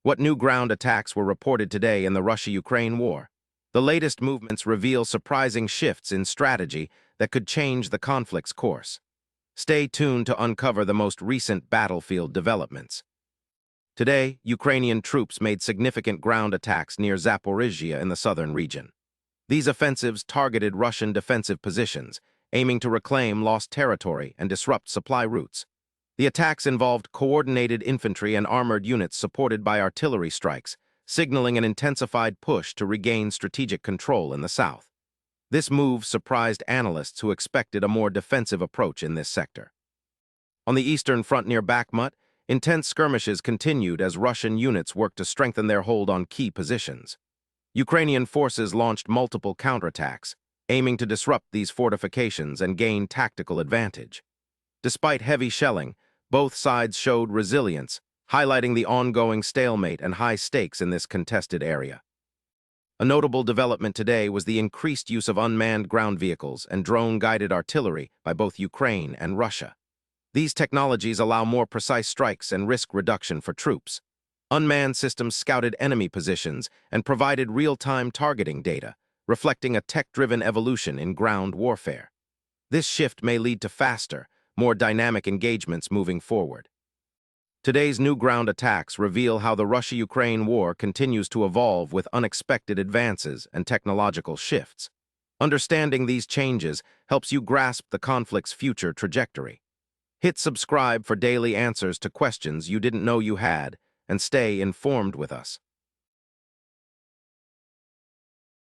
What new ground attacks were reported today in the Russia-Ukraine war? The latest movements reveal surprising shifts in strategy that could change the conflict's course. Stay tuned to uncover the most recent battlefield developments. Today, Ukrainian troops made significant ground attacks near Zaporizhia in the southern region. These offensives targeted Russian defensive positions, aiming to reclaim lost territory and disrupt supply routes. The attacks involved coordinated infantry and armored units supported by artillery strikes, signaling an intensified push to regain strategic control in the south. This move surprised analysts who expected a more defensive approach in this sector. On the eastern front near Bakhmut, intense skirmishes continued as Russian units worked to strengthen their hold on key positions. Ukrainian forces launched multiple counterattacks, aiming to disrupt these fortifications and gain tactical advantage. Despite heavy shelling, both sides showed resilience, highlighting the ongoing stalemate and high stakes in this contested area. A notable development today was the increased use of unmanned ground vehicles and drone-guided artillery by both Ukraine and Russia. These technologies allow more precise strikes and risk reduction for troops. Unmanned systems scouted enemy positions and provided real-time targeting data, reflecting a tech-driven evolution in ground warfare. This shift may lead to faster, more dynamic engagements moving forward. Today's new ground attacks reveal how the Russia-Ukraine war continues to evolve with unexpected advances and technological shifts. Understanding these changes helps you grasp the conflict's future trajectory. Hit subscribe for daily answers to questions you didn't know you had, and stay informed with us.